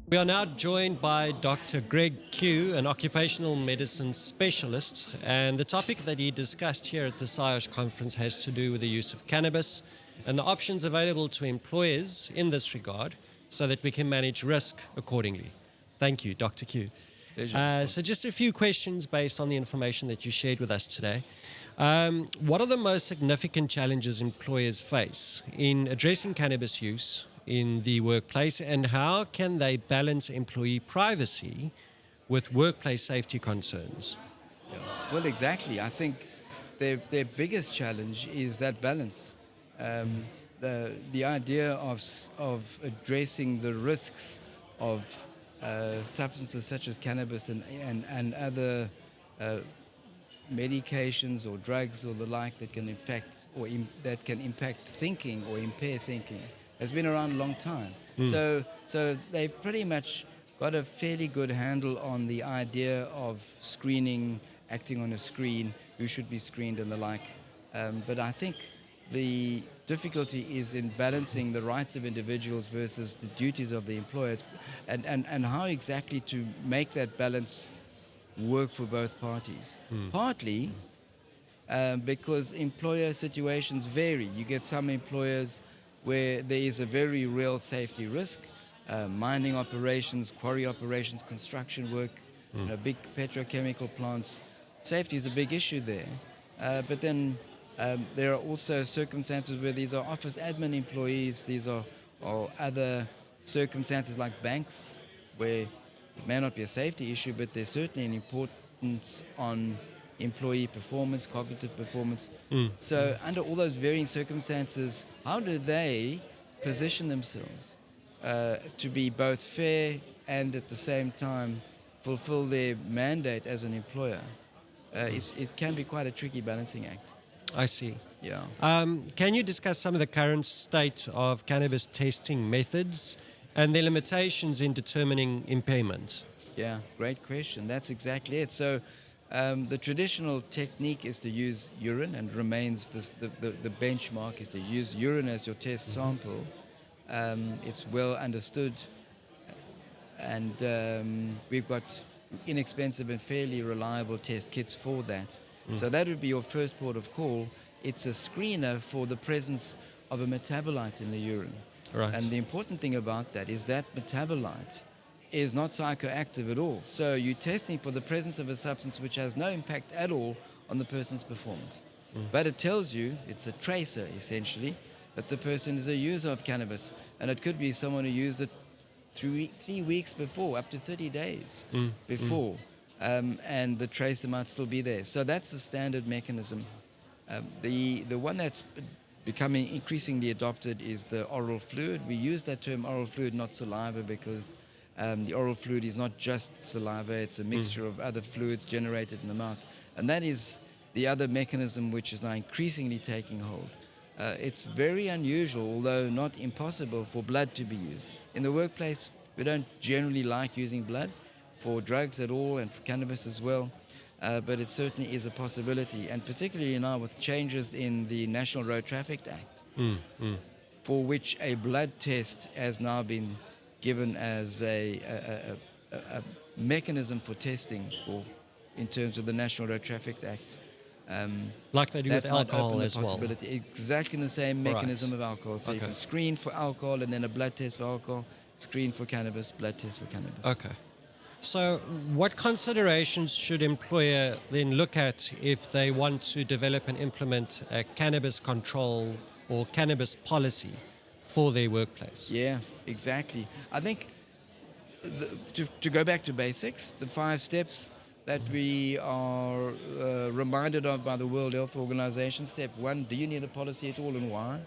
We are now joined by Dr. Greg Q, an occupational medicine specialist, and the topic that he discussed here at the Saiosh conference has to do with the use of cannabis and the options available to employers in this regard so that we can manage risk accordingly. Thank you, Dr. Q. Pleasure. So just a few questions based on the information that you shared with us today. What are the most significant challenges employers face in addressing cannabis use in the workplace, and how can they balance employee privacy with workplace safety concerns? Yeah. Well, exactly. I think their biggest challenge is that balance. The idea of addressing the risks of substances such as cannabis and other medications or drugs or the like that can affect that can impact thinking or impair thinking has been around a long time. So they've pretty much got a fairly good handle on the idea of screening, acting on a screen, who should be screened and the like. But I think the difficulty is in balancing the rights of individuals versus the duties of the employer, and how exactly to make that balance work for both parties. Partly because employer situations vary. You get some employers where there is a very real safety risk, mining operations, quarry operations, construction work, big petrochemical plants. Safety is a big issue there. But then there are also circumstances where these are office admin employees, these are other circumstances like banks, where it may not be a safety issue, but there's certainly an importance on employee performance, cognitive performance. So under all those varying circumstances, how do they position themselves to be both fair and at the same time fulfill their mandate as an employer? It can be quite a tricky balancing act. I see. Yeah. Can you discuss some of the current state of cannabis testing methods and their limitations in determining impairment? Yeah, great question. That's exactly it. So the traditional technique is to use urine, and remains the benchmark is to use urine as your test sample. It's well understood, and we've got inexpensive and fairly reliable test kits for that. So that would be your first port of call. It's a screener for the presence of a metabolite in the urine. Right. And the important thing about that is that metabolite is not psychoactive at all. So you're testing for the presence of a substance which has no impact at all on the person's performance. But it tells you, it's a tracer essentially, that the person is a user of cannabis. And it could be someone who used it 3 weeks before, up to 30 days before. And the tracer might still be there. So that's the standard mechanism. The one that's becoming increasingly adopted is the oral fluid. We use that term oral fluid, not saliva, because the oral fluid is not just saliva, it's a mixture of other fluids generated in the mouth. And that is the other mechanism which is now increasingly taking hold. It's very unusual, although not impossible, for blood to be used. In the workplace, we don't generally like using blood for drugs at all, and for cannabis as well. But it certainly is a possibility, and particularly now with changes in the National Road Traffic Act, for which a blood test has now been given as a mechanism for testing in terms of the National Road Traffic Act. Like they do with alcohol as well. Exactly the same mechanism of alcohol. So you can screen for alcohol and then a blood test for alcohol, screen for cannabis, blood test for cannabis. Okay. So what considerations should employer then look at if they want to develop and implement a cannabis control or cannabis policy for their workplace? Yeah, exactly. I think to go back to basics, the 5 steps that we are reminded of by the World Health Organization. Step 1, do you need a policy at all, and why?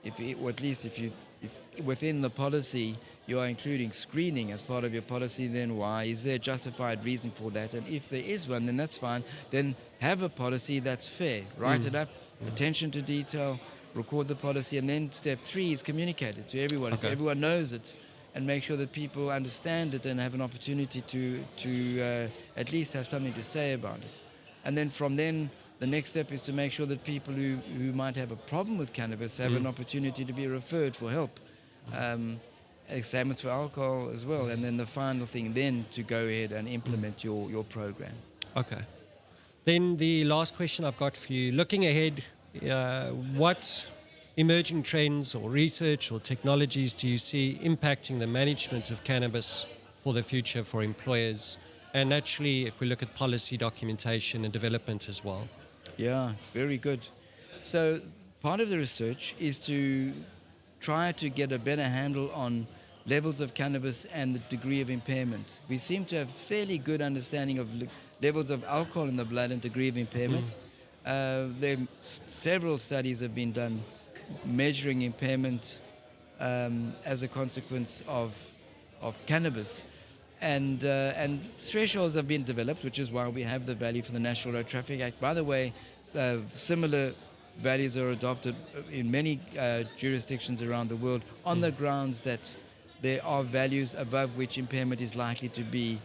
If within the policy you are including screening as part of your policy, then why? Is there a justified reason for that? And if there is one, then that's fine. Then have a policy that's fair. Write it up, attention to detail, record the policy, and then step 3 is communicate it to everyone. So everyone knows it, and make sure that people understand it and have an opportunity to at least have something to say about it. And then from then, the next step is to make sure that people who might have a problem with cannabis have an opportunity to be referred for help. examines for alcohol as well. And then the final thing then to go ahead and implement your program. Okay. Then the last question I've got for you, looking ahead, what emerging trends or research or technologies do you see impacting the management of cannabis for the future for employers? And naturally, if we look at policy documentation and development as well. Yeah, very good. So part of the research is to try to get a better handle on levels of cannabis and the degree of impairment. We seem to have fairly good understanding of levels of alcohol in the blood and degree of impairment. Several studies have been done measuring impairment as a consequence of cannabis. And thresholds have been developed, which is why we have the value for the National Road Traffic Act. By the way, similar values are adopted in many jurisdictions around the world on the grounds that there are values above which impairment is likely to be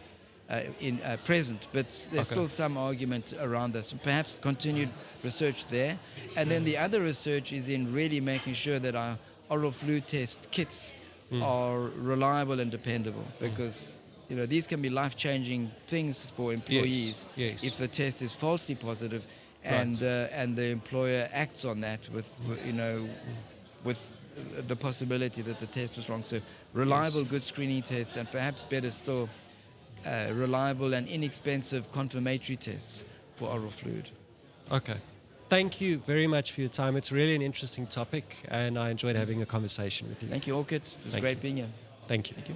present. But there's still some argument around this. Perhaps continued research there. And then the other research is in really making sure that our oral fluid test kits are reliable and dependable, because these can be life-changing things for employees if the test is falsely positive, and the employer acts on that with the possibility that the test was wrong. So reliable, good screening tests, and perhaps better still, reliable and inexpensive confirmatory tests for oral fluid. Okay. Thank you very much for your time. It's really an interesting topic, and I enjoyed having a conversation with you. Thank you, Orchid. It was great being here. Thank you. Thank you.